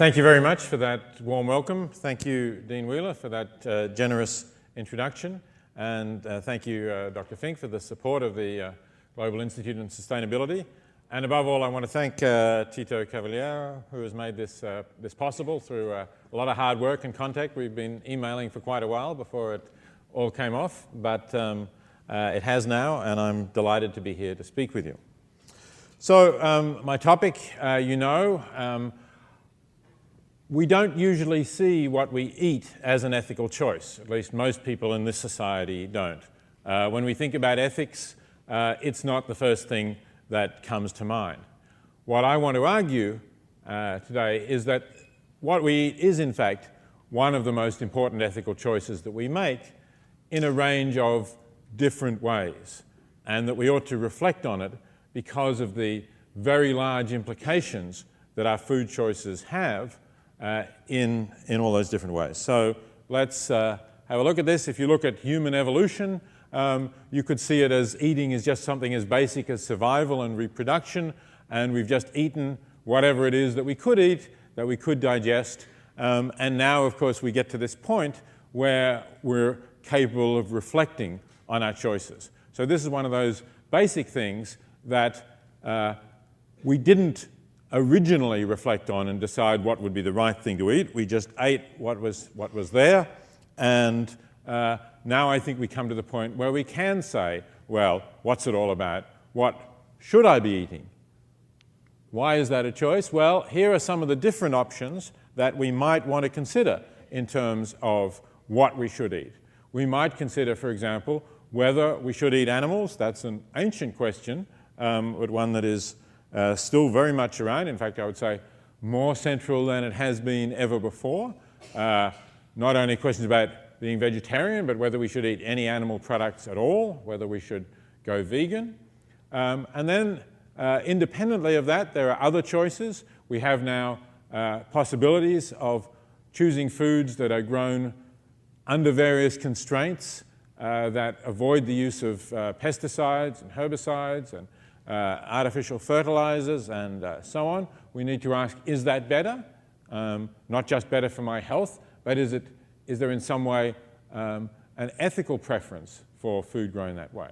Thank you very much for that warm welcome. Thank you, Dean Wheeler, for that generous introduction. And thank you, Dr. Fink, for the support of the Global Institute on Sustainability. And above all, I want to thank Tito Cavaliero, who has made this possible through a lot of hard work and contact. We've been emailing for quite a while before it all came off, but it has now, and I'm delighted to be here to speak with you. So my topic, we don't usually see what we eat as an ethical choice. At least most people in this society don't. When we think about ethics, it's not the first thing that comes to mind. What I want to argue today is that what we eat is, in fact, one of the most important ethical choices that we make in a range of different ways, and that we ought to reflect on it because of the very large implications that our food choices have in all those different ways. So let's have a look at this. If you look at human evolution, you could see it as eating is just something as basic as survival and reproduction, and we've just eaten whatever it is that we could eat, that we could digest, and now, of course, we get to this point where we're capable of reflecting on our choices. So this is one of those basic things that we didn't originally reflect on and decide what would be the right thing to eat. We just ate what was there, and now I think we come to the point where we can say, well, what's it all about? What should I be eating? Why is that a choice? Well, here are some of the different options that we might want to consider in terms of what we should eat. We might consider, for example, whether we should eat animals. That's an ancient question, but one that is still very much around. In fact, I would say more central than it has been ever before. Not only questions about being vegetarian, but whether we should eat any animal products at all, whether we should go vegan. And then independently of that, there are other choices. We have now possibilities of choosing foods that are grown under various constraints that avoid the use of pesticides and herbicides and artificial fertilizers and so on. We need to ask, is that better? Not just better for my health, but is there in some way an ethical preference for food grown that way?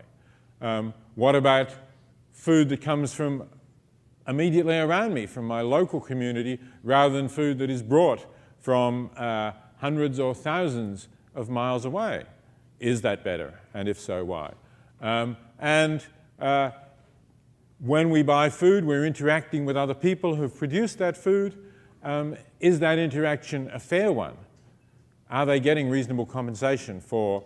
What about food that comes from immediately around me, from my local community, rather than food that is brought from hundreds or thousands of miles away? Is that better? And if so, why? When we buy food, we're interacting with other people who've produced that food. Is that interaction a fair one? Are they getting reasonable compensation for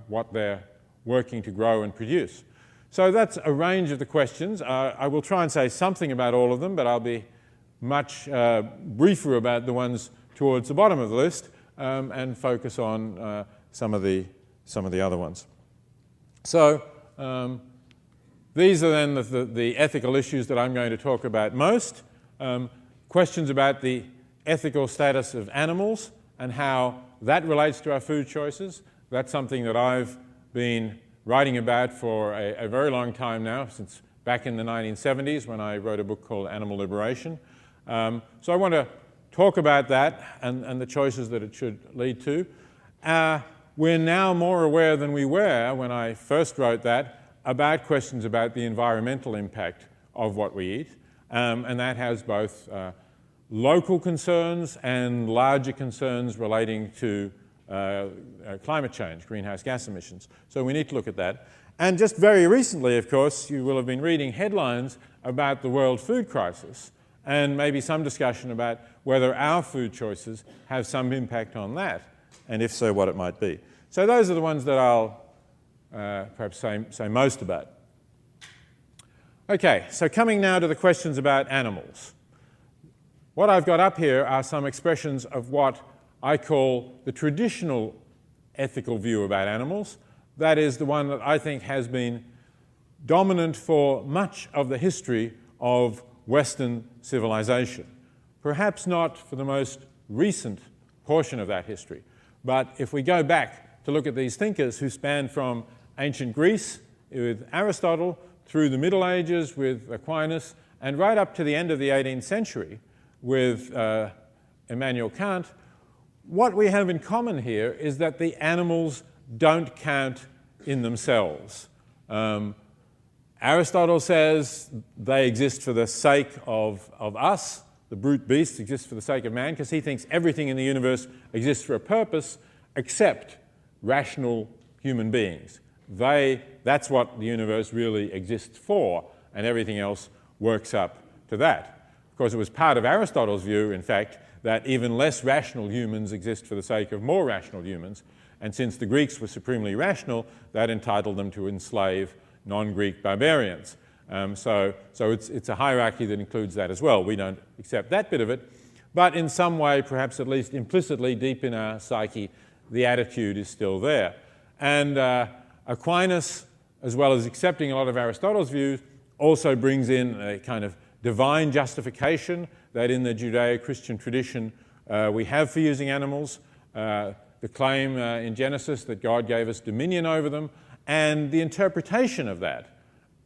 what they're working to grow and produce? So that's a range of the questions. I will try and say something about all of them, but I'll be much briefer about the ones towards the bottom of the list and focus on some of the other ones. So these are then the ethical issues that I'm going to talk about most. Questions about the ethical status of animals and how that relates to our food choices. That's something that I've been writing about for a very long time now, since back in the 1970s when I wrote a book called Animal Liberation. So I want to talk about that and the choices that it should lead to. We're now more aware than we were when I first wrote that about questions about the environmental impact of what we eat, and that has both local concerns and larger concerns relating to climate change, greenhouse gas emissions. So we need to look at that. And just very recently, of course, you will have been reading headlines about the world food crisis and maybe some discussion about whether our food choices have some impact on that, and if so, what it might be. So those are the ones that I'll perhaps say most about. Okay, so coming now to the questions about animals. What I've got up here are some expressions of what I call the traditional ethical view about animals. That is the one that I think has been dominant for much of the history of Western civilization. Perhaps not for the most recent portion of that history, but if we go back to look at these thinkers who span from ancient Greece with Aristotle through the Middle Ages with Aquinas and right up to the end of the 18th century, with Immanuel Kant, what we have in common here is that the animals don't count in themselves. Aristotle says they exist for the sake of us. The brute beasts exist for the sake of man, because he thinks everything in the universe exists for a purpose except rational human beings. That's what the universe really exists for, and everything else works up to that. Of course, it was part of Aristotle's view, in fact, that even less rational humans exist for the sake of more rational humans, and since the Greeks were supremely rational, that entitled them to enslave non-Greek barbarians. So it's a hierarchy that includes that as well. We don't accept that bit of it, but in some way, perhaps at least implicitly deep in our psyche, the attitude is still there. And Aquinas, as well as accepting a lot of Aristotle's views, also brings in a kind of divine justification that in the Judeo-Christian tradition we have for using animals, the claim in Genesis that God gave us dominion over them, and the interpretation of that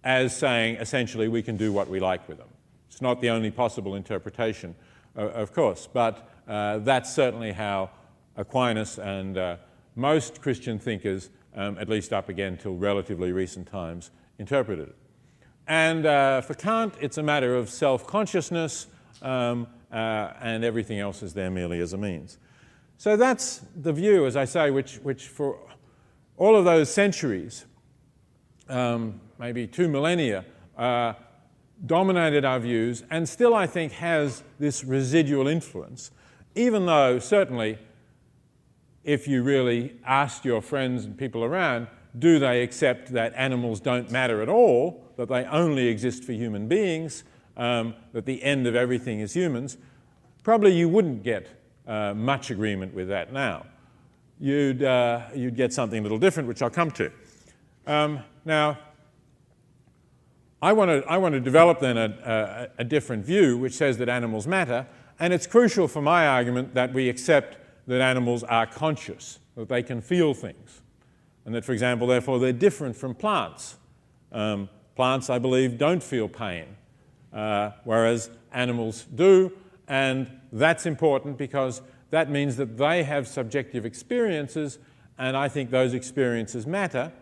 as saying essentially we can do what we like with them. It's not the only possible interpretation, of course, but that's certainly how Aquinas and most Christian thinkers, at least up again till relatively recent times, interpreted it. And for Kant, it's a matter of self-consciousness, and everything else is there merely as a means. So that's the view, as I say, which for all of those centuries, maybe 2 millennia, dominated our views, and still I think has this residual influence, even though certainly if you really asked your friends and people around, do they accept that animals don't matter at all, that they only exist for human beings, that the end of everything is humans, probably you wouldn't get much agreement with that now. You'd get something a little different, which I'll come to. Now, I want to develop then a different view which says that animals matter, and it's crucial for my argument that we accept that animals are conscious, that they can feel things, and that, for example, therefore, they're different from plants. Plants, I believe, don't feel pain, whereas animals do, and that's important because that means that they have subjective experiences, and I think those experiences matter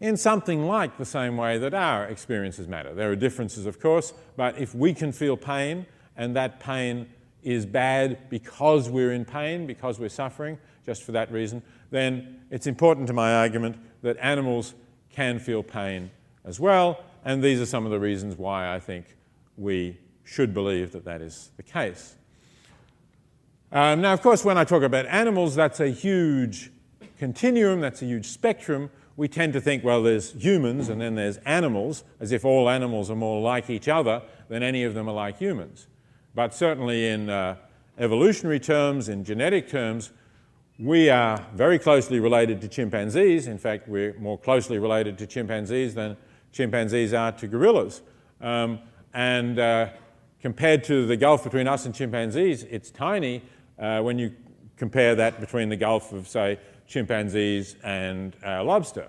in something like the same way that our experiences matter. There are differences, of course, but if we can feel pain, and that pain is bad because we're in pain, because we're suffering, just for that reason, then it's important to my argument that animals can feel pain as well, and these are some of the reasons why I think we should believe that that is the case. Now, of course, when I talk about animals, that's a huge continuum, that's a huge spectrum. We tend to think, well, there's humans and then there's animals, as if all animals are more like each other than any of them are like humans. But certainly in evolutionary terms, in genetic terms, we are very closely related to chimpanzees. In fact, we're more closely related to chimpanzees than chimpanzees are to gorillas. Compared to the gulf between us and chimpanzees, it's tiny when you compare that between the gulf of, say, chimpanzees and lobster.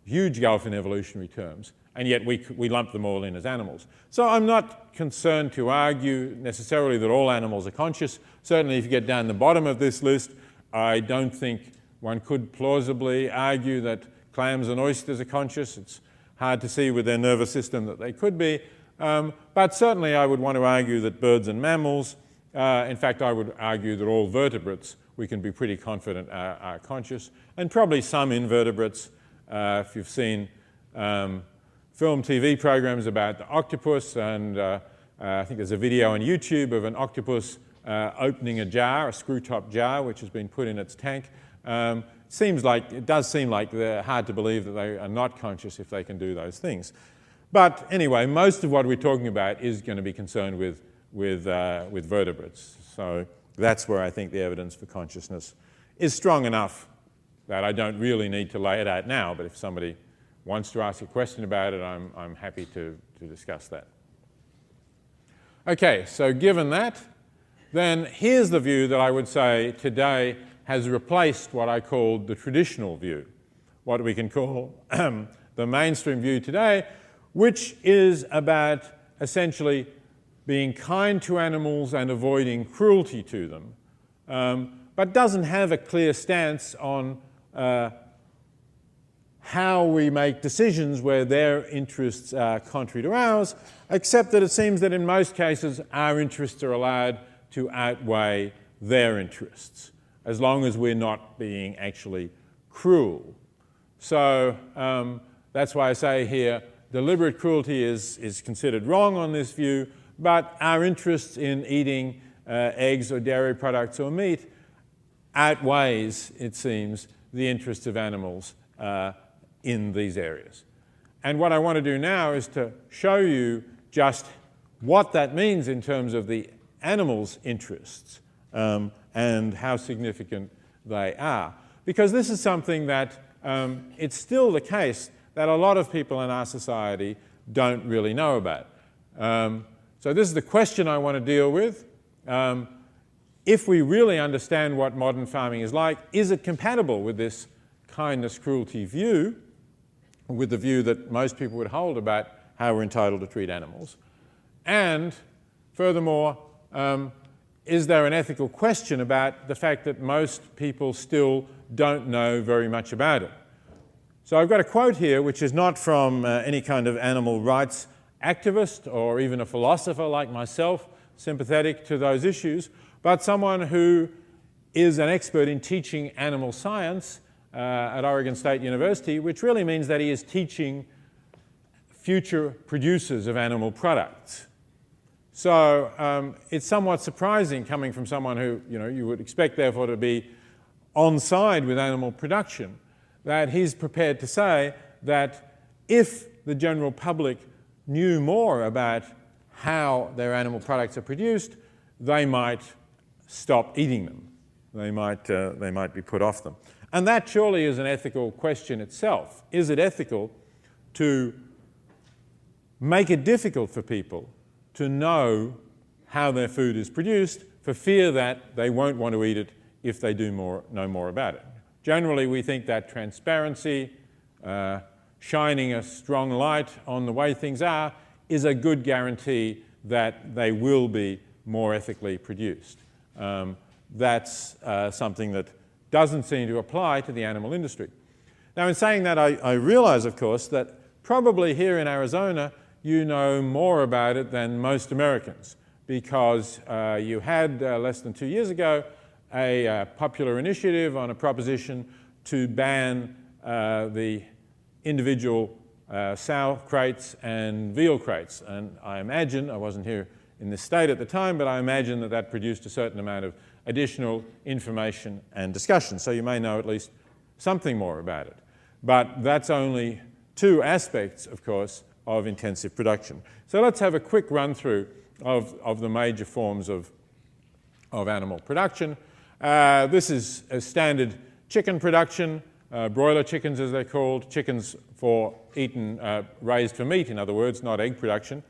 Huge gulf in evolutionary terms, and yet we lump them all in as animals. So I'm not concerned to argue necessarily that all animals are conscious. Certainly if you get down the bottom of this list, I don't think one could plausibly argue that clams and oysters are conscious. It's hard to see with their nervous system that they could be. But certainly I would want to argue that birds and mammals, in fact I would argue that all vertebrates we can be pretty confident are conscious, and probably some invertebrates. If you've seen film TV programs about the octopus, and I think there's a video on YouTube of an octopus opening a jar, a screw-top jar, which has been put in its tank. It does seem like they're hard to believe that they are not conscious if they can do those things. But anyway, most of what we're talking about is going to be concerned with vertebrates. So that's where I think the evidence for consciousness is strong enough that I don't really need to lay it out now, but if somebody wants to ask a question about it, I'm happy to discuss that. Okay, so given that, then here's the view that I would say today has replaced what I called the traditional view, what we can call the mainstream view today, which is about essentially being kind to animals and avoiding cruelty to them, but doesn't have a clear stance on how we make decisions where their interests are contrary to ours, except that it seems that in most cases our interests are allowed to outweigh their interests, as long as we're not being actually cruel. So that's why I say here deliberate cruelty is considered wrong on this view, but our interests in eating eggs or dairy products or meat outweighs, it seems, the interests of animals in these areas. And what I want to do now is to show you just what that means in terms of the animals' interests and how significant they are. Because this is something that it's still the case that a lot of people in our society don't really know about. So this is the question I want to deal with. If we really understand what modern farming is like, is it compatible with this kindness-cruelty view, with the view that most people would hold about how we're entitled to treat animals? And furthermore, is there an ethical question about the fact that most people still don't know very much about it? So I've got a quote here which is not from any kind of animal rights activist or even a philosopher like myself, sympathetic to those issues, but someone who is an expert in teaching animal science at Oregon State University, which really means that he is teaching future producers of animal products. So it's somewhat surprising coming from someone who, you would expect therefore to be on side with animal production, that he's prepared to say that if the general public knew more about how their animal products are produced, they might stop eating them. They might be put off them. And that surely is an ethical question itself. Is it ethical to make it difficult for people to know how their food is produced for fear that they won't want to eat it if they do know more about it? Generally, we think that transparency, shining a strong light on the way things are, is a good guarantee that they will be more ethically produced. That's something that doesn't seem to apply to the animal industry. Now, in saying that, I realize, of course, that probably here in Arizona, you know more about it than most Americans, because you had, less than 2 years ago, a popular initiative on a proposition to ban the individual sow crates and veal crates. And I imagine, I wasn't here in this state at the time, but I imagine that that produced a certain amount of additional information and discussion. So you may know at least something more about it. But that's only two aspects, of course, of intensive production. So let's have a quick run through of the major forms of animal production. This is a standard chicken production, broiler chickens as they're called, chickens for raised for meat, in other words, not egg production.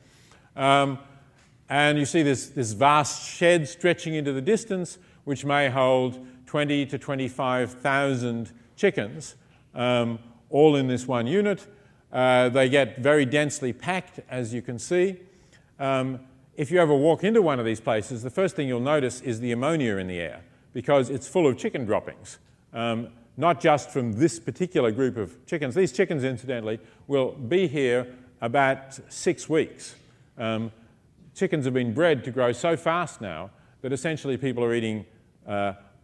And you see this vast shed stretching into the distance, which may hold 20 to 25,000 chickens, all in this one unit. They get very densely packed, as you can see. If you ever walk into one of these places, the first thing you'll notice is the ammonia in the air, because it's full of chicken droppings, not just from this particular group of chickens. These chickens, incidentally, will be here about 6 weeks. Chickens have been bred to grow so fast now that essentially people are eating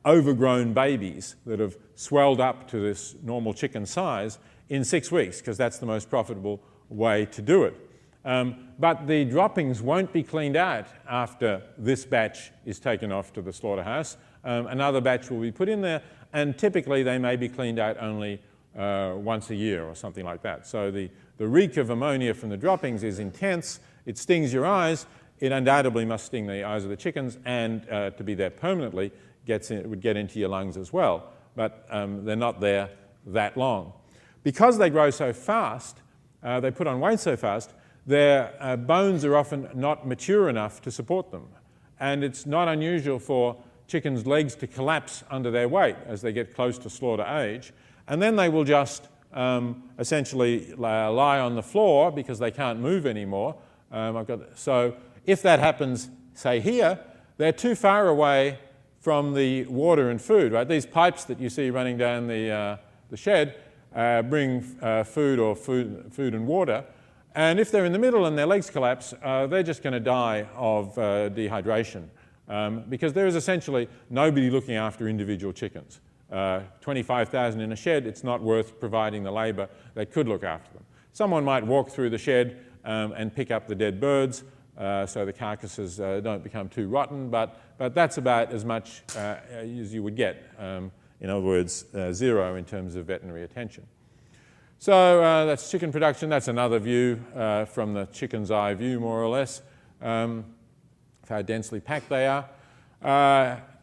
overgrown babies that have swelled up to this normal chicken size in 6 weeks, because that's the most profitable way to do it. But the droppings won't be cleaned out after this batch is taken off to the slaughterhouse. Another batch will be put in there, and typically they may be cleaned out only once a year or something like that. So the reek of ammonia from the droppings is intense. It stings your eyes. It undoubtedly must sting the eyes of the chickens, and to be there permanently would get into your lungs as well. But they're not there that long. Because they grow so fast, they put on weight so fast, their bones are often not mature enough to support them. And it's not unusual for chickens' legs to collapse under their weight as they get close to slaughter age. And then they will just essentially lie on the floor because they can't move anymore. So if that happens, say here, they're too far away from the water and food, right? These pipes that you see running down the shed bring food and water. And if they're in the middle and their legs collapse, they're just going to die of dehydration because there is essentially nobody looking after individual chickens. 25,000 in a shed, it's not worth providing the labour that could look after them. Someone might walk through the shed and pick up the dead birds so the carcasses don't become too rotten, but that's about as much as you would get. In other words, zero in terms of veterinary attention. So that's chicken production. That's another view from the chicken's eye view, more or less, of how densely packed they are.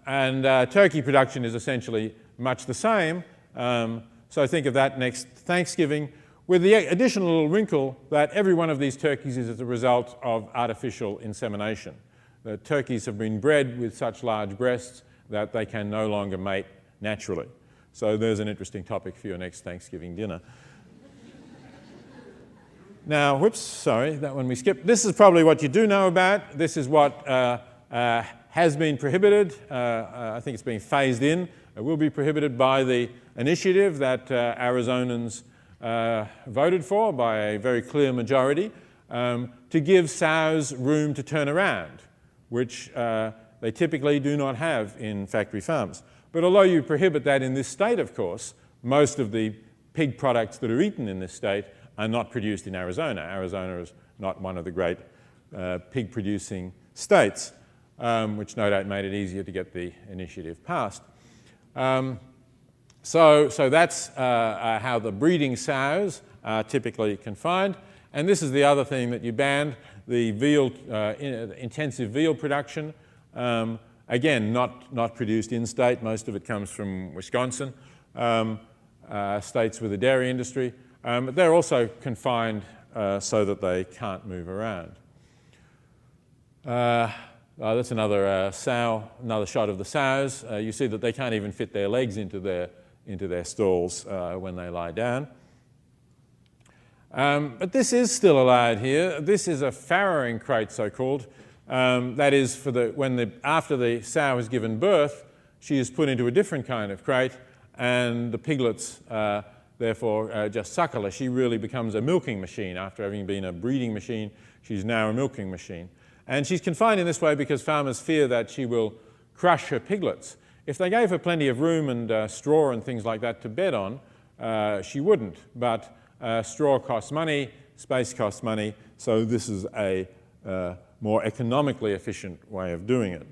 And turkey production is essentially much the same. So think of that next Thanksgiving, with the additional little wrinkle that every one of these turkeys is as a result of artificial insemination. The turkeys have been bred with such large breasts that they can no longer mate naturally. So there's an interesting topic for your next Thanksgiving dinner. Now, whoops, sorry, that one we skipped. This is probably what you do know about. This is what has been prohibited. I think it's being phased in. It will be prohibited by the initiative that Arizonans voted for by a very clear majority to give sows room to turn around, which they typically do not have in factory farms. But although you prohibit that in this state, of course, most of the pig products that are eaten in this state are not produced in Arizona. Arizona is not one of the great pig-producing states, which no doubt made it easier to get the initiative passed. So that's how the breeding sows are typically confined. And this is the other thing that you banned, the veal, intensive veal production. Again, not produced in-state. Most of it comes from Wisconsin, states with a dairy industry. But they're also confined so that they can't move around. That's another sow, another shot of the sows. You see that they can't even fit their legs into their stalls when they lie down. But this is still allowed here. This is a farrowing crate, so-called. That is for after the sow has given birth, she is put into a different kind of crate, and the piglets therefore just suckle her. She really becomes a milking machine. After having been a breeding machine, she's now a milking machine. And she's confined in this way because farmers fear that she will crush her piglets. If they gave her plenty of room and straw and things like that to bed on, she wouldn't. But straw costs money, space costs money, so this is a more economically efficient way of doing it.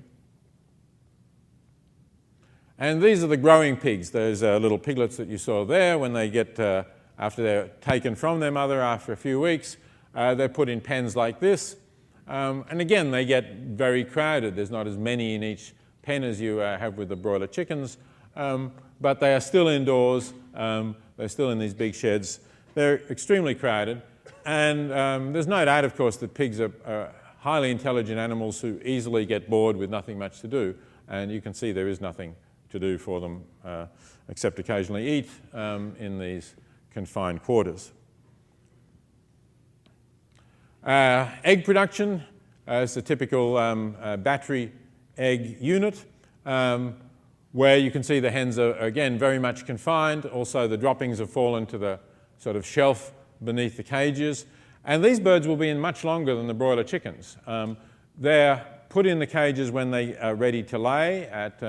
And these are the growing pigs, those little piglets that you saw there. When they get, after they're taken from their mother after a few weeks, they're put in pens like this. And again, they get very crowded. There's not as many in each pen as you have with the broiler chickens, but they are still indoors. They're still in these big sheds. They're extremely crowded. And there's no doubt, of course, that pigs are highly intelligent animals who easily get bored with nothing much to do. And you can see there is nothing to do for them except occasionally eat in these confined quarters. Egg production is a typical battery egg unit where you can see the hens are, again, very much confined. Also, the droppings have fallen to the sort of shelf beneath the cages. And these birds will be in much longer than the broiler chickens. They're put in the cages when they are ready to lay at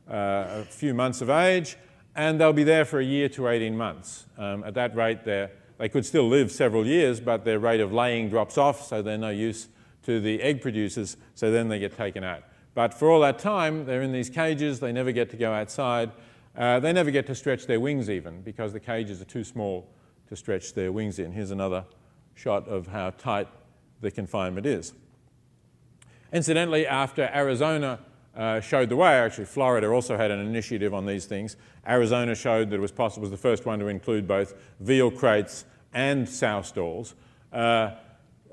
a few months of age, and they'll be there for a year to 18 months. At that rate, they could still live several years, but their rate of laying drops off, so they're no use to the egg producers, so then they get taken out. But for all that time, they're in these cages. They never get to go outside. They never get to stretch their wings even, because the cages are too small to stretch their wings in. Here's another shot of how tight the confinement is. Incidentally, after Arizona showed the way, actually Florida also had an initiative on these things. Arizona showed that it was possible, was the first one to include both veal crates and sow stalls. Some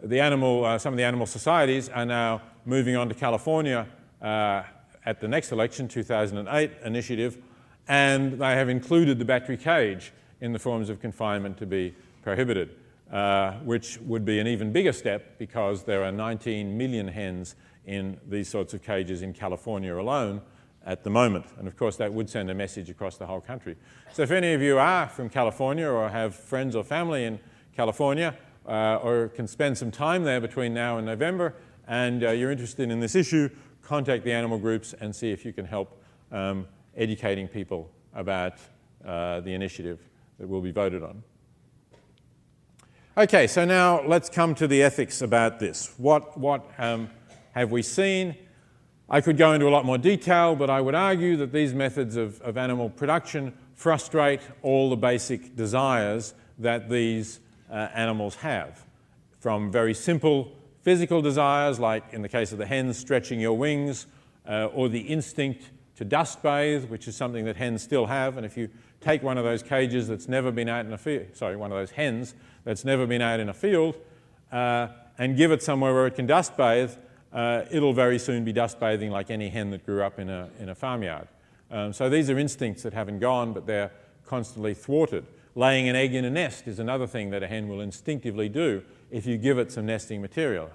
of the animal societies are now moving on to California at the next election, 2008 initiative, and they have included the battery cage in the forms of confinement to be prohibited. which would be an even bigger step because there are 19 million hens in these sorts of cages in California alone at the moment. And of course that would send a message across the whole country. So if any of you are from California or have friends or family in California or can spend some time there between now and November and you're interested in this issue, contact the animal groups and see if you can help educating people about the initiative that will be voted on. Okay, so now let's come to the ethics about this. What have we seen? I could go into a lot more detail, but I would argue that these methods of animal production frustrate all the basic desires that these animals have. From very simple physical desires, like in the case of the hens, stretching your wings, or the instinct to dust bathe, which is something that hens still have. And if you take one of those cages that's never been out in a field, sorry, one of those hens that's never been out in a field, and give it somewhere where it can dust bathe, it'll very soon be dust bathing like any hen that grew up in a farmyard. So these are instincts that haven't gone, but they're constantly thwarted. Laying an egg in a nest is another thing that a hen will instinctively do if you give it some nesting material,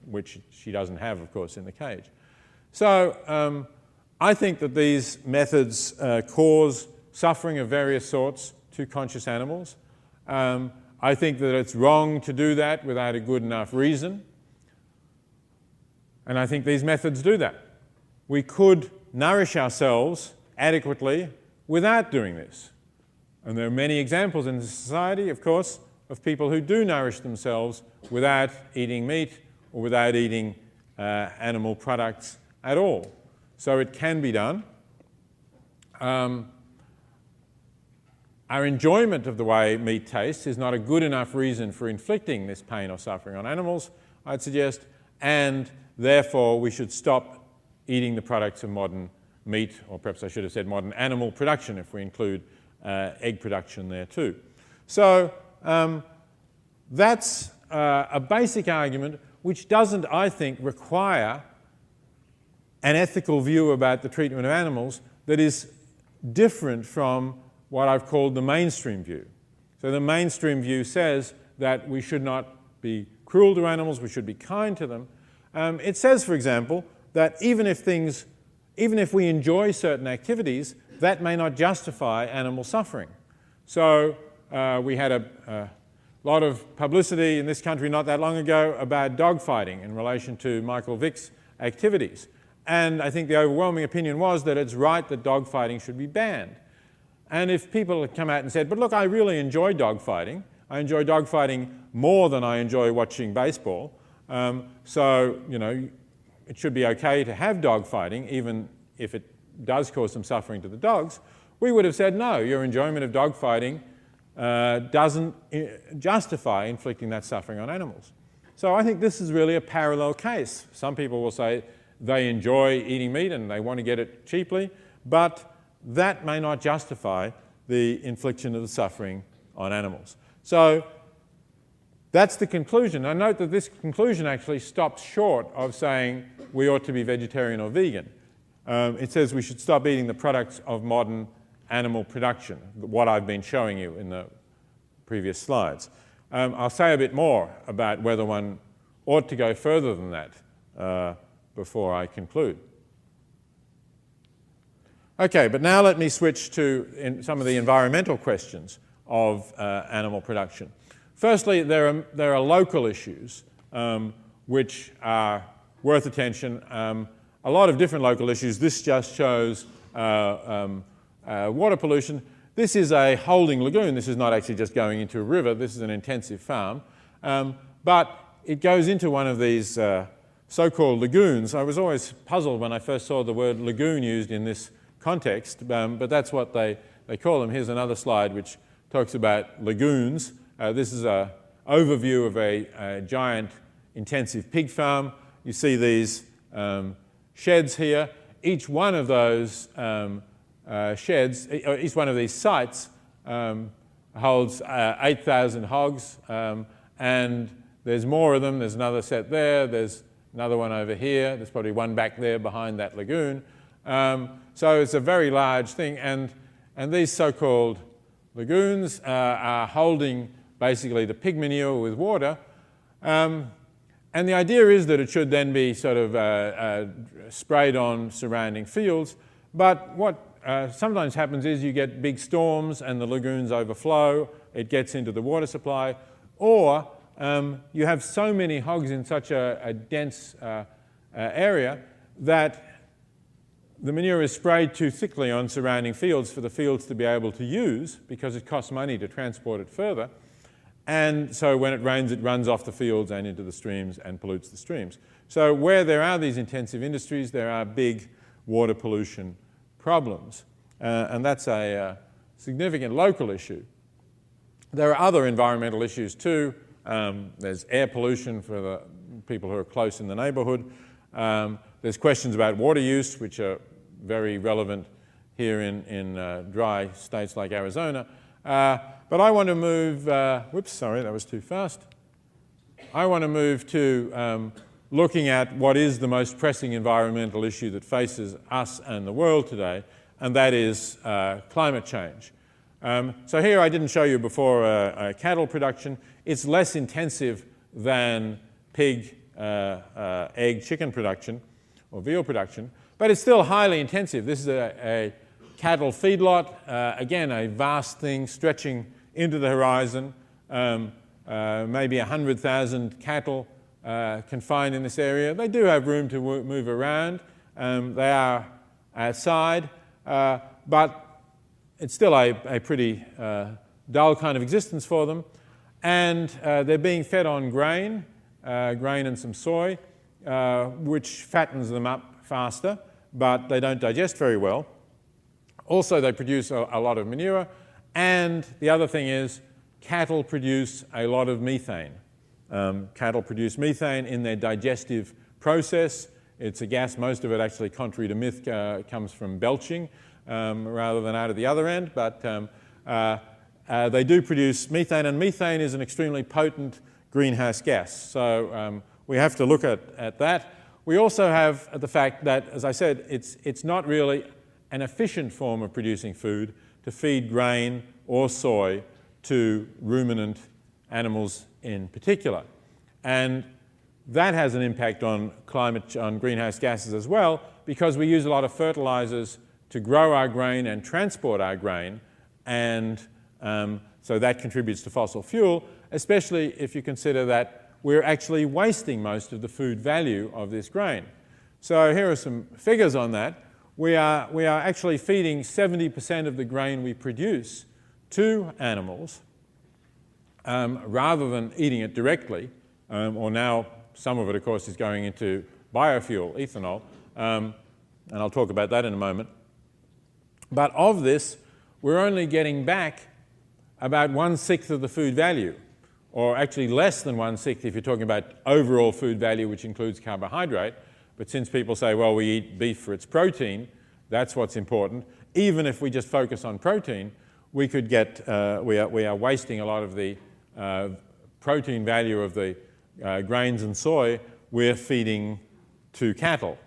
which she doesn't have, of course, in the cage. So I think that these methods cause suffering of various sorts to conscious animals. I think that it's wrong to do that without a good enough reason. And I think these methods do that. We could nourish ourselves adequately without doing this. And there are many examples in society, of course, of people who do nourish themselves without eating meat or without eating animal products at all. So it can be done. Our enjoyment of the way meat tastes is not a good enough reason for inflicting this pain or suffering on animals, I'd suggest, and therefore we should stop eating the products of modern meat, or perhaps I should have said modern animal production if we include egg production there too. So that's a basic argument which doesn't, I think, require an ethical view about the treatment of animals that is different from what I've called the mainstream view. So the mainstream view says that we should not be cruel to animals, we should be kind to them. It says, for example, that even if we enjoy certain activities, that may not justify animal suffering. So we had a lot of publicity in this country not that long ago about dogfighting in relation to Michael Vick's activities. And I think the overwhelming opinion was that it's right that dogfighting should be banned. And if people had come out and said, but look, I really enjoy dogfighting. I enjoy dogfighting more than I enjoy watching baseball. So, you know, it should be okay to have dogfighting, even if it does cause some suffering to the dogs. We would have said, no, your enjoyment of dogfighting doesn't justify inflicting that suffering on animals. So I think this is really a parallel case. Some people will say they enjoy eating meat and they want to get it cheaply, but that may not justify the infliction of the suffering on animals. So that's the conclusion. I note that this conclusion actually stops short of saying we ought to be vegetarian or vegan. It says we should stop eating the products of modern animal production, what I've been showing you in the previous slides. I'll say a bit more about whether one ought to go further than that before I conclude. Okay, but now let me switch to some of the environmental questions of animal production. Firstly, there are local issues which are worth attention. A lot of different local issues. This just shows water pollution. This is a holding lagoon. This is not actually just going into a river. This is an intensive farm. But it goes into one of these so-called lagoons. I was always puzzled when I first saw the word lagoon used in this context, but that's what they call them. Here's another slide which talks about lagoons. This is an overview of a giant intensive pig farm. You see these sheds here. Each one of those sheds, each one of these sites holds 8,000 hogs, and there's more of them. There's another set there. There's another one over here. There's probably one back there behind that lagoon. So it's a very large thing, and these so-called lagoons are holding basically the pig manure with water. And the idea is that it should then be sort of sprayed on surrounding fields. But what sometimes happens is you get big storms and the lagoons overflow, it gets into the water supply, or you have so many hogs in such a dense area that the manure is sprayed too thickly on surrounding fields for the fields to be able to use, because it costs money to transport it further. And so when it rains, it runs off the fields and into the streams and pollutes the streams. So where there are these intensive industries, there are big water pollution problems. And that's a significant local issue. There are other environmental issues too. There's air pollution for the people who are close in the neighborhood. There's questions about water use, which are very relevant here in dry states like Arizona. But I want to move, whoops, sorry, that was too fast. I want to move to looking at what is the most pressing environmental issue that faces us and the world today, and that is climate change. So here I didn't show you before cattle production. It's less intensive than pig, egg, chicken production or veal production, but it's still highly intensive. This is a cattle feedlot, again, a vast thing stretching into the horizon. Maybe 100,000 cattle confined in this area. They do have room to move around. They are outside, but it's still a pretty dull kind of existence for them. And they're being fed on grain and some soy, which fattens them up faster, but they don't digest very well. Also, they produce a lot of manure. And the other thing is, cattle produce a lot of methane. Cattle produce methane in their digestive process. It's a gas, most of it actually, contrary to myth, comes from belching rather than out of the other end. But they do produce methane, and methane is an extremely potent greenhouse gas. So we have to look at that. We also have the fact that, as I said, it's not really an efficient form of producing food to feed grain or soy to ruminant animals in particular. And that has an impact on on greenhouse gases as well, because we use a lot of fertilizers to grow our grain and transport our grain, and so that contributes to fossil fuel, especially if you consider that we're actually wasting most of the food value of this grain. So here are some figures on that. We are actually feeding 70% of the grain we produce to animals rather than eating it directly, or now some of it, of course, is going into biofuel, ethanol, and I'll talk about that in a moment. But of this, we're only getting back about 1/6 of the food value, or actually less than 1/6 if you're talking about overall food value, which includes carbohydrate. But since people say, well, we eat beef for its protein, that's what's important. Even if we just focus on protein, we could get, we are wasting a lot of the protein value of the grains and soy we're feeding to cattle.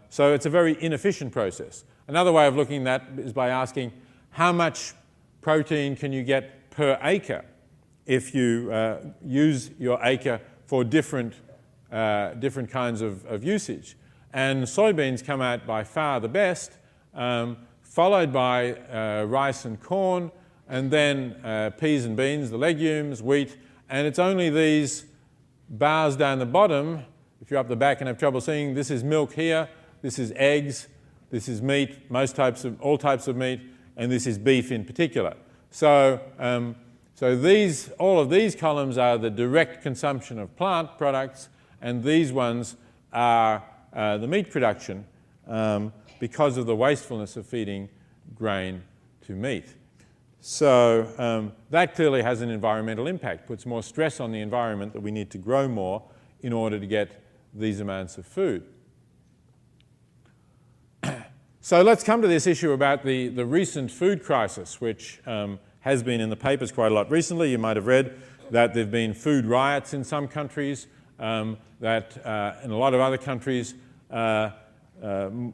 So it's a very inefficient process. Another way of looking at that is by asking, how much protein can you get per acre if you use your acre for different kinds of usage? And soybeans come out by far the best, followed by rice and corn, and then peas and beans, the legumes, wheat, and it's only these bars down the bottom, if you're up the back and have trouble seeing, this is milk here, this is eggs, this is meat, all types of meat, and this is beef in particular. So, all of these columns are the direct consumption of plant products, and these ones are the meat production because of the wastefulness of feeding grain to meat. So that clearly has an environmental impact, puts more stress on the environment that we need to grow more in order to get these amounts of food. So let's come to this issue about the recent food crisis, which has been in the papers quite a lot recently. You might have read that there have been food riots in some countries, that in a lot of other countries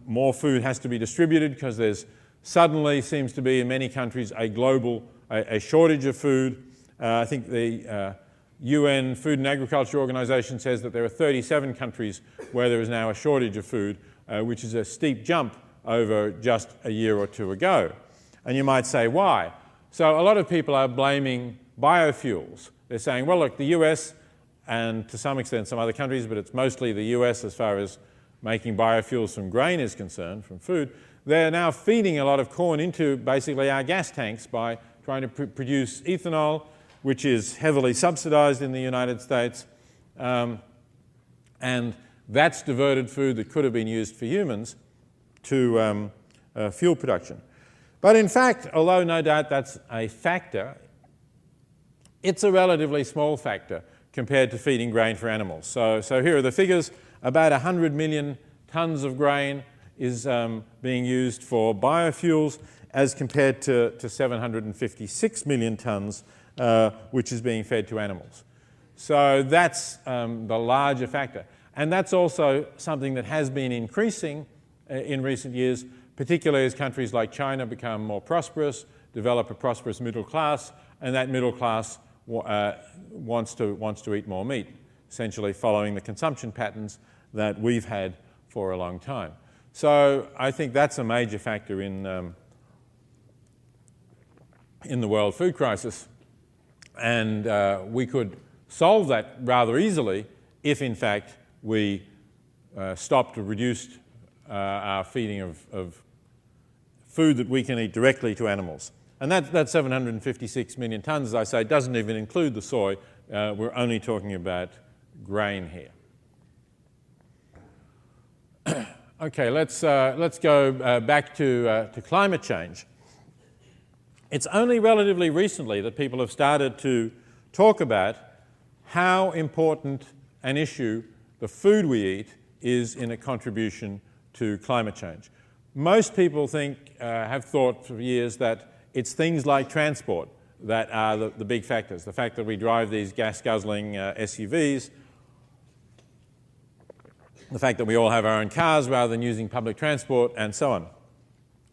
more food has to be distributed because there's suddenly seems to be in many countries a shortage of food. I think the UN Food and Agriculture Organization says that there are 37 countries where there is now a shortage of food, which is a steep jump over just a year or two ago. And you might say, why? So a lot of people are blaming biofuels. They're saying, well, look, the US and to some extent some other countries, but it's mostly the US as far as making biofuels from grain is concerned, from food, they're now feeding a lot of corn into basically our gas tanks by trying to produce ethanol, which is heavily subsidized in the United States. And that's diverted food that could have been used for humans to fuel production. But in fact, although no doubt that's a factor, it's a relatively small factor compared to feeding grain for animals. So here are the figures. About 100 million tons of grain is being used for biofuels as compared to 756 million tons, which is being fed to animals. So that's the larger factor. And that's also something that has been increasing in recent years, particularly as countries like China become more prosperous, develop a prosperous middle class, and that middle class wants to eat more meat, essentially following the consumption patterns that we've had for a long time. So I think that's a major factor in the world food crisis, and we could solve that rather easily if, in fact, we stopped or reduced our feeding of food that we can eat directly to animals. And that 756 million tons, as I say, doesn't even include the soy. We're only talking about grain here. Okay, let's go back to climate change. It's only relatively recently that people have started to talk about how important an issue the food we eat is in a contribution to climate change. Most people have thought for years that it's things like transport that are the big factors. The fact that we drive these gas-guzzling SUVs, the fact that we all have our own cars rather than using public transport, and so on.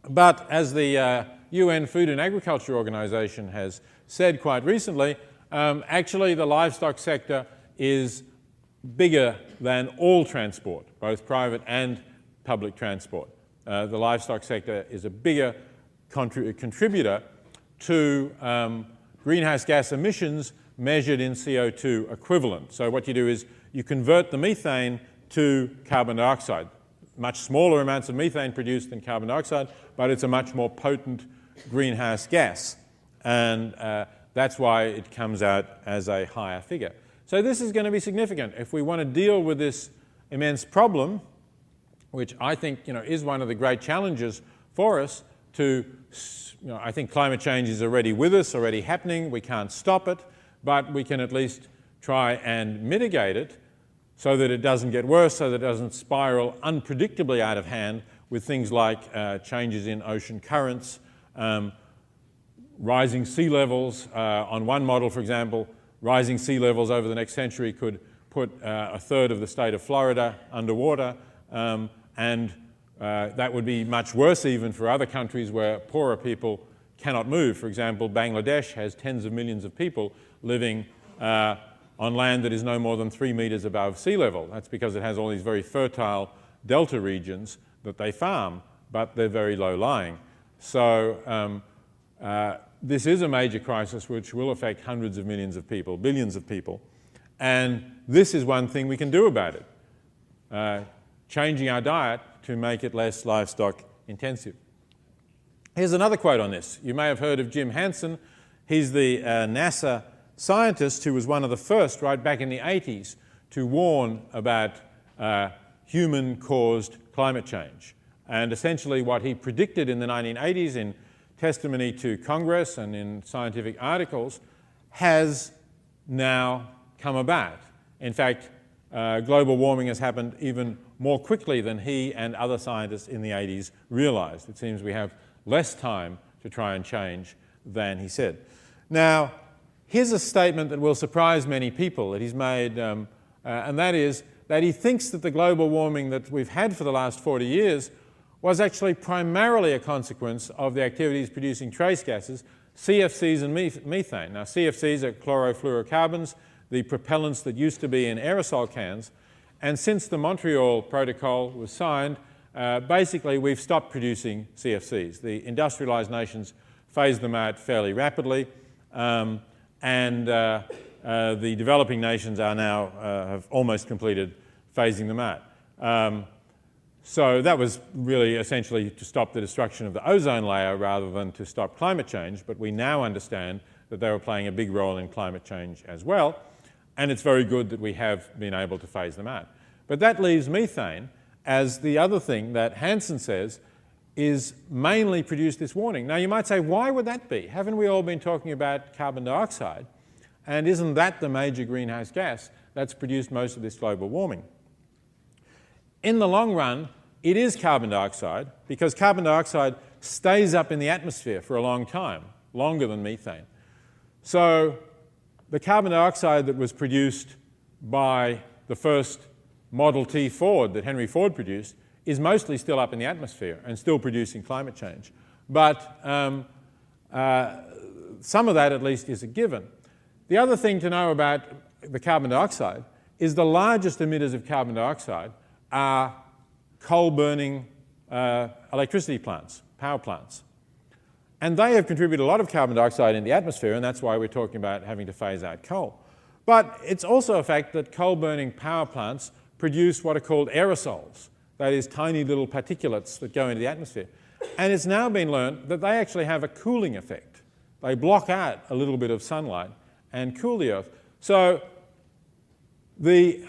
But as the UN Food and Agriculture Organization has said quite recently, actually the livestock sector is bigger than all transport, both private and public transport. The livestock sector is a bigger contributor to greenhouse gas emissions measured in CO2 equivalent. So what you do is you convert the methane to carbon dioxide. Much smaller amounts of methane produced than carbon dioxide, but it's a much more potent greenhouse gas. And that's why it comes out as a higher figure. So this is going to be significant. If we want to deal with this immense problem, which I think is one of the great challenges for us to, I think climate change is already with us, already happening. We can't stop it, but we can at least try and mitigate it so that it doesn't get worse, so that it doesn't spiral unpredictably out of hand with things like changes in ocean currents, rising sea levels. On one model, for example, rising sea levels over the next century could put a third of the state of Florida underwater, and that would be much worse even for other countries where poorer people cannot move. For example, Bangladesh has tens of millions of people living on land that is no more than 3 meters above sea level. That's because it has all these very fertile delta regions that they farm, but they're very low-lying. So this is a major crisis which will affect hundreds of millions of people, billions of people, and this is one thing we can do about it. Changing our diet to make it less livestock intensive. Here's another quote on this. You may have heard of Jim Hansen. He's the NASA scientist who was one of the first, right back in the 80s, to warn about human-caused climate change. And essentially what he predicted in the 1980s in testimony to Congress and in scientific articles has now come about. In fact, global warming has happened even more quickly than he and other scientists in the 80s realized. It seems we have less time to try and change than he said. Now, here's a statement that will surprise many people that he's made, and that is that he thinks that the global warming that we've had for the last 40 years was actually primarily a consequence of the activities producing trace gases, CFCs and methane. Now, CFCs are chlorofluorocarbons, the propellants that used to be in aerosol cans. And since the Montreal Protocol was signed, basically we've stopped producing CFCs. The industrialized nations phased them out fairly rapidly, and the developing nations are now have almost completed phasing them out. So that was really essentially to stop the destruction of the ozone layer rather than to stop climate change, but we now understand that they were playing a big role in climate change as well, and it's very good that we have been able to phase them out. But that leaves methane as the other thing that Hansen says is mainly produced this warming. Now you might say, why would that be? Haven't we all been talking about carbon dioxide? And isn't that the major greenhouse gas that's produced most of this global warming? In the long run, it is carbon dioxide, because carbon dioxide stays up in the atmosphere for a long time, longer than methane. So the carbon dioxide that was produced by the first Model T Ford that Henry Ford produced is mostly still up in the atmosphere and still producing climate change. But some of that at least is a given. The other thing to know about the carbon dioxide is the largest emitters of carbon dioxide are coal-burning electricity plants, power plants. And they have contributed a lot of carbon dioxide in the atmosphere, and that's why we're talking about having to phase out coal. But it's also a fact that coal-burning power plants produce what are called aerosols, that is, tiny little particulates that go into the atmosphere. And it's now been learned that they actually have a cooling effect. They block out a little bit of sunlight and cool the Earth. So the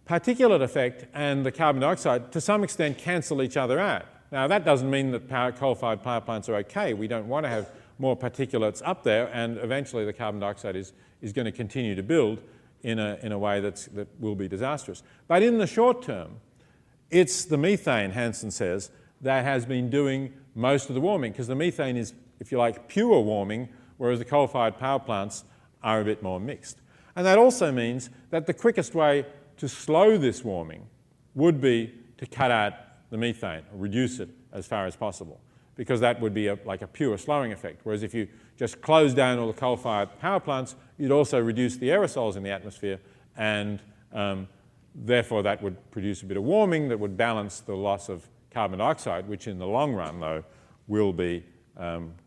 particulate effect and the carbon dioxide, to some extent, cancel each other out. Now, that doesn't mean that coal-fired power plants are okay. We don't want to have more particulates up there, and eventually the carbon dioxide is going to continue to build in a way that will be disastrous. But in the short term, it's the methane, Hansen says, that has been doing most of the warming, because the methane is, if you like, pure warming, whereas the coal-fired power plants are a bit more mixed. And that also means that the quickest way to slow this warming would be to cut out the methane, or reduce it as far as possible, because that would be like a pure slowing effect. Whereas if you just close down all the coal-fired power plants, you'd also reduce the aerosols in the atmosphere, and therefore that would produce a bit of warming that would balance the loss of carbon dioxide, which in the long run, though, will be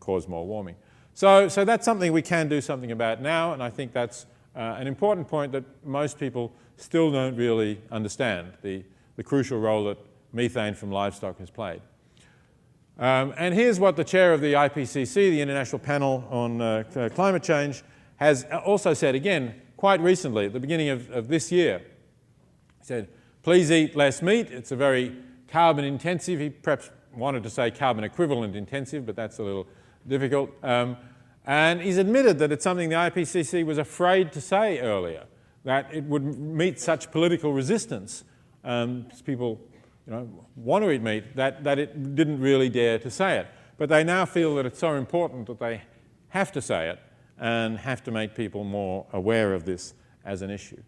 cause more warming. So that's something we can do something about now, and I think that's an important point that most people still don't really understand, the crucial role that methane from livestock has played. And here's what the chair of the IPCC, the International Panel on Climate Change, has also said, again, quite recently, at the beginning of this year. He said, please eat less meat. It's a very carbon intensive. He perhaps wanted to say carbon equivalent intensive, but that's a little difficult. And he's admitted that it's something the IPCC was afraid to say earlier, that it would meet such political resistance. People want to eat meat, that it didn't really dare to say it. But they now feel that it's so important that they have to say it and have to make people more aware of this as an issue.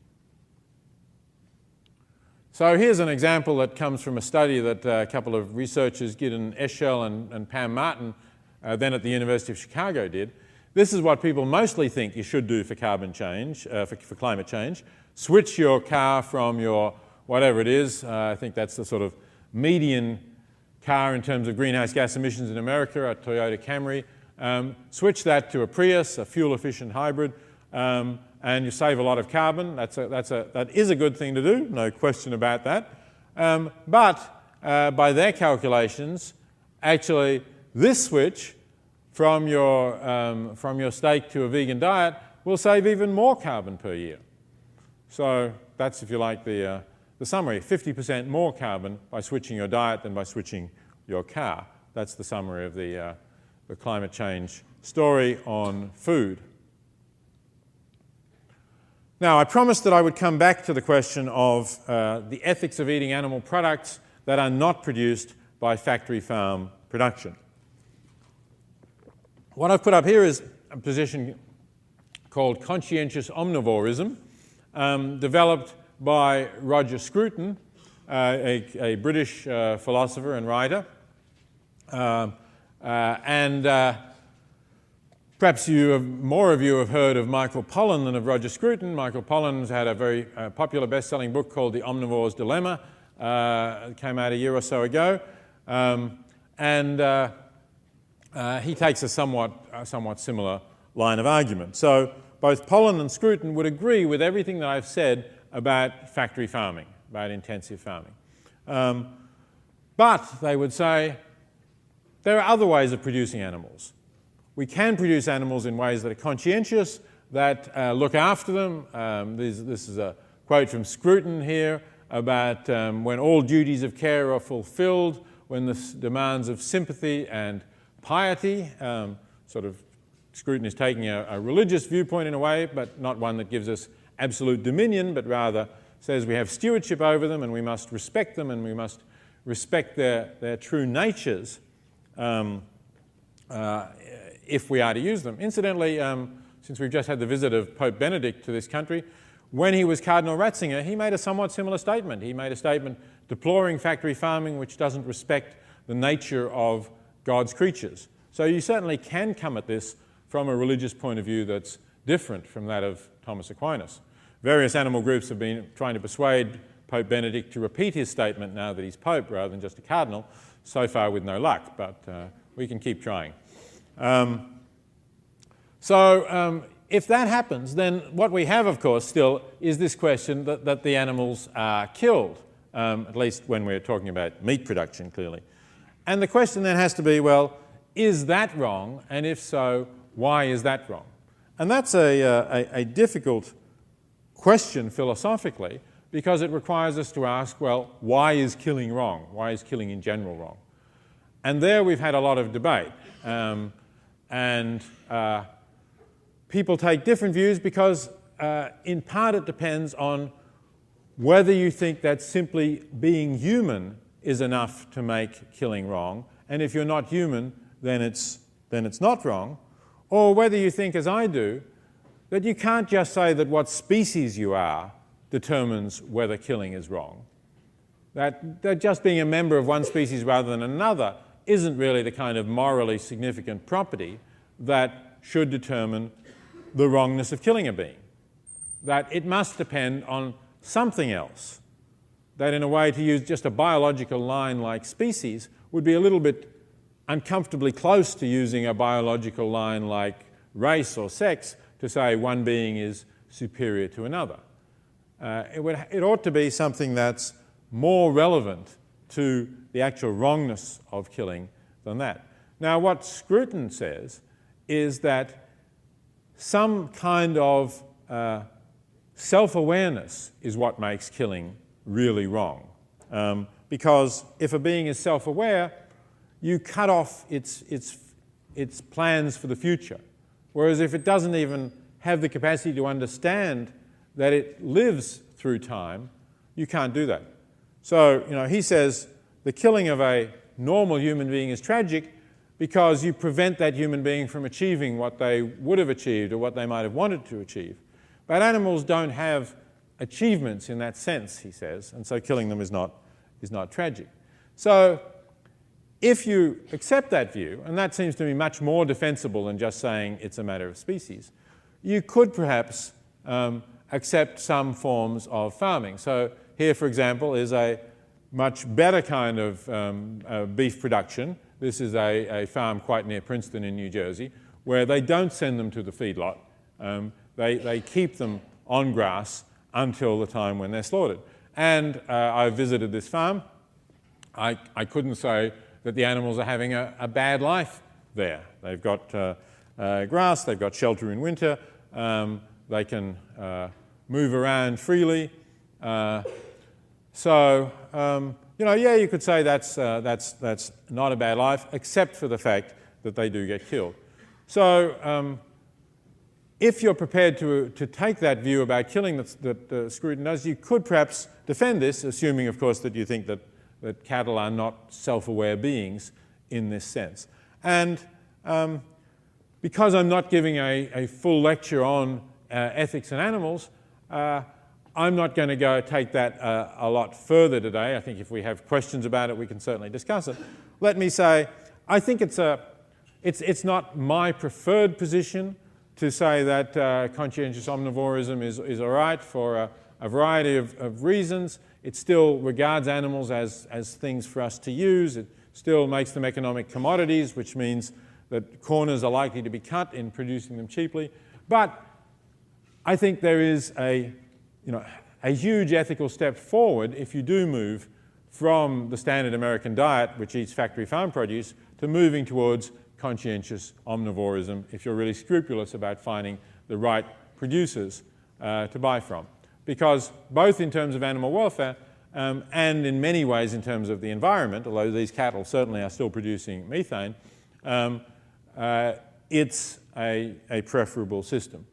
So here's an example that comes from a study that a couple of researchers, Gideon Eschel and Pam Martin, then at the University of Chicago did. This is what people mostly think you should do for carbon change, for climate change. Switch your car from your whatever it is. I think that's the sort of median car in terms of greenhouse gas emissions in America, a Toyota Camry. Switch that to a Prius, a fuel-efficient hybrid, and you save a lot of carbon. That is a good thing to do, no question about that. But by their calculations, actually this switch from your steak to a vegan diet will save even more carbon per year. So that's, if you like, the summary. 50% more carbon by switching your diet than by switching your car. That's the summary of the climate change story on food. Now, I promised that I would come back to the question of the ethics of eating animal products that are not produced by factory farm production. What I've put up here is a position called Conscientious Omnivorism, developed by Roger Scruton, a British philosopher and writer. Perhaps more of you have heard of Michael Pollan than of Roger Scruton. Michael Pollan's had a very popular best-selling book called The Omnivore's Dilemma. It came out a year or so ago. He takes a somewhat similar line of argument. So both Pollan and Scruton would agree with everything that I've said about factory farming, about intensive farming. But they would say there are other ways of producing animals. We can produce animals in ways that are conscientious, that look after them. This is a quote from Scruton here about when all duties of care are fulfilled, when the demands of sympathy and piety, Scruton is taking a religious viewpoint in a way, but not one that gives us absolute dominion, but rather says we have stewardship over them and we must respect them and we must respect their true natures if we are to use them. Incidentally, since we've just had the visit of Pope Benedict to this country, when he was Cardinal Ratzinger, he made a somewhat similar statement. He made a statement deploring factory farming which doesn't respect the nature of God's creatures. So you certainly can come at this from a religious point of view that's different from that of Thomas Aquinas. Various animal groups have been trying to persuade Pope Benedict to repeat his statement now that he's Pope rather than just a cardinal, so far with no luck, but we can keep trying. If that happens, then what we have, of course, still is this question that the animals are killed, at least when we're talking about meat production, clearly. And the question then has to be, well, is that wrong? And if so, why is that wrong? And that's a difficult question philosophically, because it requires us to ask, well, why is killing wrong? Why is killing in general wrong? And there we've had a lot of debate. People take different views because in part it depends on whether you think that simply being human is enough to make killing wrong, and if you're not human, then it's not wrong, or whether you think, as I do, that you can't just say that what species you are determines whether killing is wrong. That just being a member of one species rather than another isn't really the kind of morally significant property that should determine the wrongness of killing a being. That it must depend on something else. That in a way, to use just a biological line like species would be a little bit uncomfortably close to using a biological line like race or sex to say one being is superior to another. It ought to be something that's more relevant to the actual wrongness of killing than that. Now, what Scruton says is that some kind of self-awareness is what makes killing really wrong. Because if a being is self-aware, you cut off its plans for the future. Whereas if it doesn't even have the capacity to understand that it lives through time, you can't do that. So, he says the killing of a normal human being is tragic because you prevent that human being from achieving what they would have achieved or what they might have wanted to achieve. But animals don't have achievements in that sense, he says, and so killing them is not tragic. So if you accept that view, and that seems to me much more defensible than just saying it's a matter of species, you could perhaps accept some forms of farming. So here, for example, is a much better kind of beef production. This is a farm quite near Princeton in New Jersey, where they don't send them to the feedlot. They keep them on grass until the time when they're slaughtered. And I visited this farm. I couldn't say that the animals are having a bad life there. They've got grass, they've got shelter in winter, they can move around freely. You could say that's not a bad life, except for the fact that they do get killed. So if you're prepared to take that view about killing that Scruton does, you could perhaps defend this, assuming, of course, that you think that cattle are not self-aware beings in this sense. And because I'm not giving a full lecture on ethics and animals, I'm not going to go take that a lot further today. I think if we have questions about it, we can certainly discuss it. Let me say, I think it's It's not my preferred position to say that conscientious omnivorism is all right for a variety of reasons. It still regards animals as things for us to use. It still makes them economic commodities, which means that corners are likely to be cut in producing them cheaply. But I think there is a huge ethical step forward if you do move from the standard American diet, which eats factory farm produce, to moving towards conscientious omnivorism if you're really scrupulous about finding the right producers to buy from. Because both in terms of animal welfare and in many ways in terms of the environment, although these cattle certainly are still producing methane, it's a preferable system.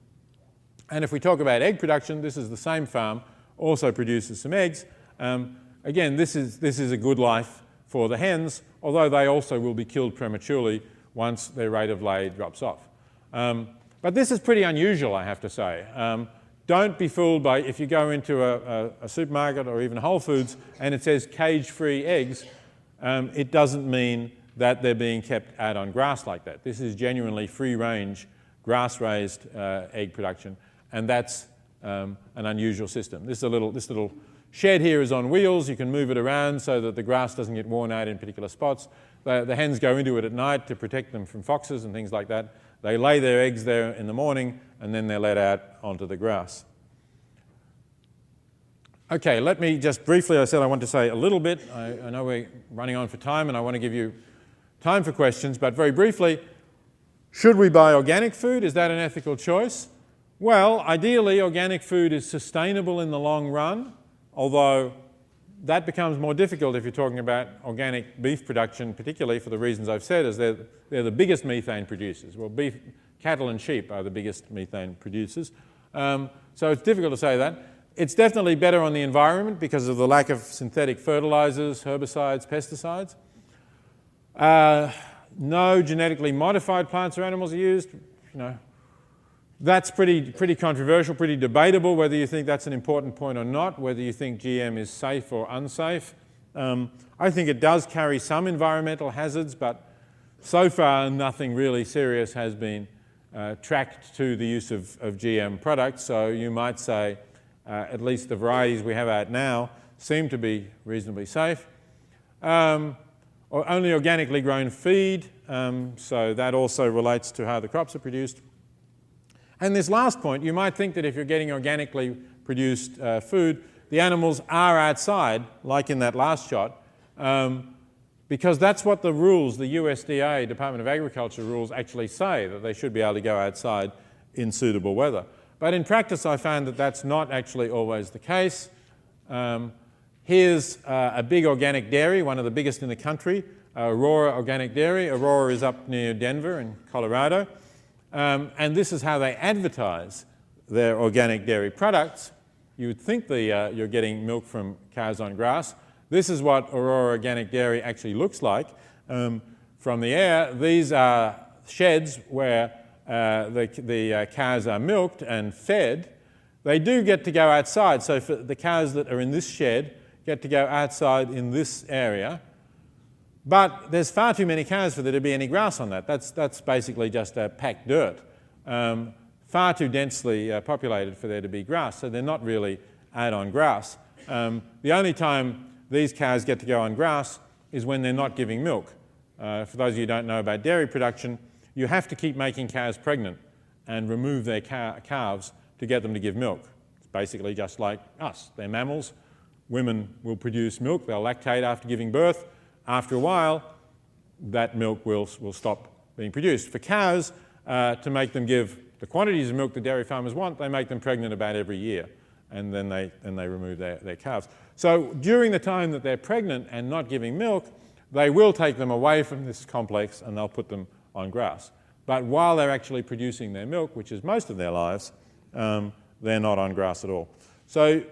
And if we talk about egg production, this is the same farm, also produces some eggs. Again, this is a good life for the hens, although they also will be killed prematurely once their rate of lay drops off. But this is pretty unusual, I have to say. Don't be fooled by if you go into a supermarket or even Whole Foods and it says cage-free eggs, it doesn't mean that they're being kept out on grass like that. This is genuinely free-range, grass-raised egg production, and that's an unusual system. This little shed here is on wheels. You can move it around so that the grass doesn't get worn out in particular spots. The hens go into it at night to protect them from foxes and things like that. They lay their eggs there in the morning, and then they're let out onto the grass. Okay, let me just briefly, I said I want to say a little bit. I know we're running on for time, and I want to give you time for questions, but very briefly, should we buy organic food? Is that an ethical choice? Well, ideally, organic food is sustainable in the long run, although that becomes more difficult if you're talking about organic beef production, particularly for the reasons I've said, as they're the biggest methane producers. Well, beef, cattle and sheep are the biggest methane producers. So it's difficult to say that. It's definitely better on the environment because of the lack of synthetic fertilizers, herbicides, pesticides. No genetically modified plants or animals are used. That's pretty controversial, pretty debatable whether you think that's an important point or not, whether you think GM is safe or unsafe. I think it does carry some environmental hazards, but so far nothing really serious has been tracked to the use of GM products. So you might say at least the varieties we have out now seem to be reasonably safe. Or only organically grown feed, so that also relates to how the crops are produced. And this last point, you might think that if you're getting organically produced food, the animals are outside, like in that last shot, because that's what the rules, the USDA, Department of Agriculture rules, actually say, that they should be able to go outside in suitable weather. But in practice, I found that that's not actually always the case. Here's a big organic dairy, one of the biggest in the country, Aurora Organic Dairy. Aurora is up near Denver in Colorado. And this is how they advertise their organic dairy products. You would think you're getting milk from cows on grass. This is what Aurora Organic Dairy actually looks like from the air. These are sheds where the cows are milked and fed. They do get to go outside. So for the cows that are in this shed get to go outside in this area. But there's far too many cows for there to be any grass on that. That's basically just packed dirt. Far too densely populated for there to be grass, so they're not really out on grass. The only time these cows get to go on grass is when they're not giving milk. For those of you who don't know about dairy production, you have to keep making cows pregnant and remove their calves to get them to give milk. It's basically just like us. They're mammals. Women will produce milk. They'll lactate after giving birth. After a while, that milk will stop being produced. For cows, to make them give the quantities of milk the dairy farmers want, they make them pregnant about every year, and then they remove their calves. So during the time that they're pregnant and not giving milk, they will take them away from this complex and they'll put them on grass. But while they're actually producing their milk, which is most of their lives, they're not on grass at all. So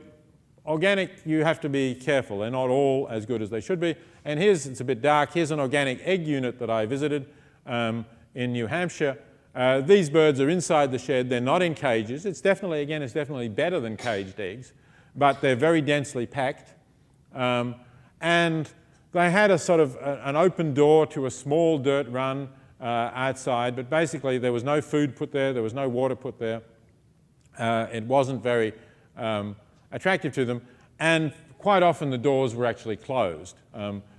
organic, you have to be careful. They're not all as good as they should be. And it's a bit dark. Here's an organic egg unit that I visited in New Hampshire. These birds are inside the shed. They're not in cages. It's definitely better than caged eggs, but they're very densely packed. And they had a sort of an open door to a small dirt run outside, but basically there was no food put there, there was no water put there. It wasn't very attractive to them, and quite often the doors were actually closed.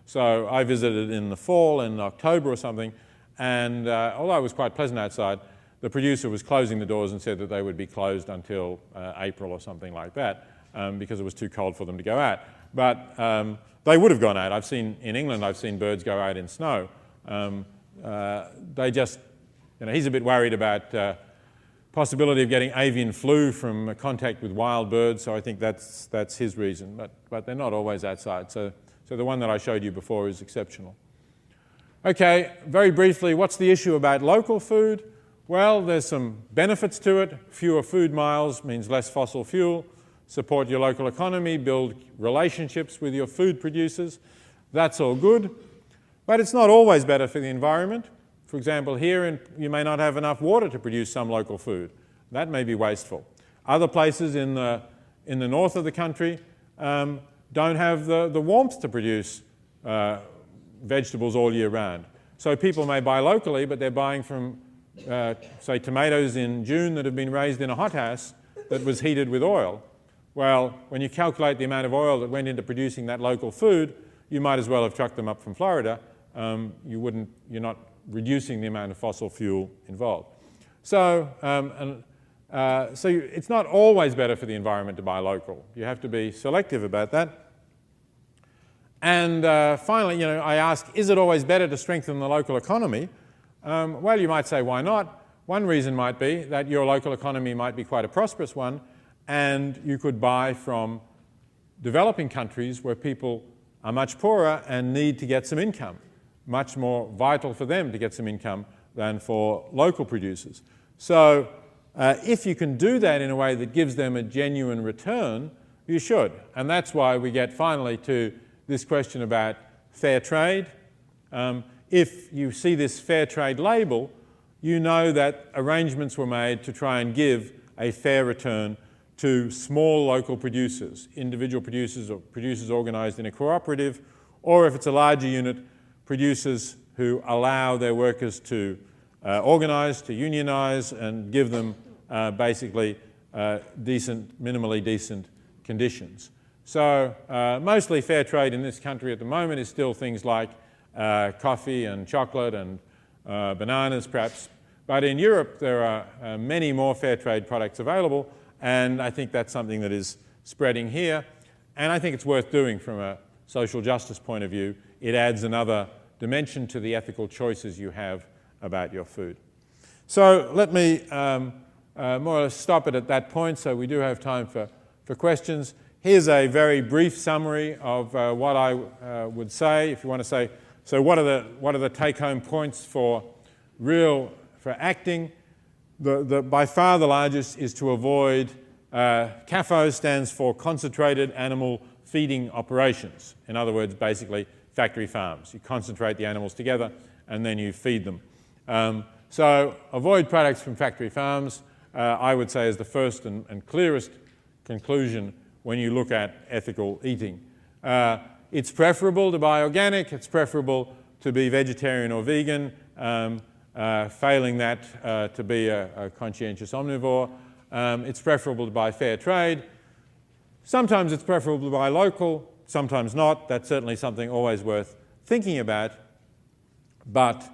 So I visited in the fall, in October or something, and although it was quite pleasant outside, the producer was closing the doors and said that they would be closed until April or something like that, because it was too cold for them to go out. But they would have gone out. I've seen, in England, I've seen birds go out in snow. They just, he's a bit worried about possibility of getting avian flu from contact with wild birds, so I think that's his reason. But they're not always outside, so the one that I showed you before is exceptional. Okay, very briefly, what's the issue about local food? Well, there's some benefits to it. Fewer food miles means less fossil fuel. Support your local economy, build relationships with your food producers. That's all good. But it's not always better for the environment. For example, here you may not have enough water to produce some local food. That may be wasteful. Other places in the north of the country don't have the warmth to produce vegetables all year round. So people may buy locally, but they're buying from, say, tomatoes in June that have been raised in a hothouse that was heated with oil. Well, when you calculate the amount of oil that went into producing that local food, you might as well have trucked them up from Florida. You're not reducing the amount of fossil fuel involved. So, it's not always better for the environment to buy local. You have to be selective about that. And finally, I ask, is it always better to strengthen the local economy? Well, you might say, why not? One reason might be that your local economy might be quite a prosperous one, and you could buy from developing countries where people are much poorer and need to get some income. Much more vital for them to get some income than for local producers. So if you can do that in a way that gives them a genuine return, you should. And that's why we get finally to this question about fair trade. If you see this fair trade label, you know that arrangements were made to try and give a fair return to small local producers, individual producers or producers organised in a cooperative, or if it's a larger unit, producers who allow their workers to organise, to unionise, and give them basically minimally decent conditions. So mostly fair trade in this country at the moment is still things like coffee and chocolate and bananas perhaps. But in Europe there are many more fair trade products available, and I think that's something that is spreading here. And I think it's worth doing from a social justice point of view. It adds another dimension to the ethical choices you have about your food. So let me more or less stop it at that point, so we do have time for questions. Here's a very brief summary of what I would say, if you want to say, so what are the take-home points for acting? By far the largest is to avoid, CAFO stands for Concentrated Animal Feeding Operations. In other words, basically factory farms. You concentrate the animals together and then you feed them. So avoid products from factory farms, I would say, is the first and clearest conclusion when you look at ethical eating. It's preferable to buy organic, it's preferable to be vegetarian or vegan, failing that to be a conscientious omnivore. It's preferable to buy fair trade. Sometimes it's preferable to buy local, sometimes not. That's certainly something always worth thinking about, but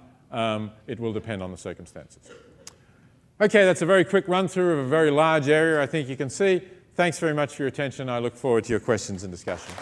it will depend on the circumstances. Okay, that's a very quick run-through of a very large area, I think you can see. Thanks very much for your attention. I look forward to your questions and discussion.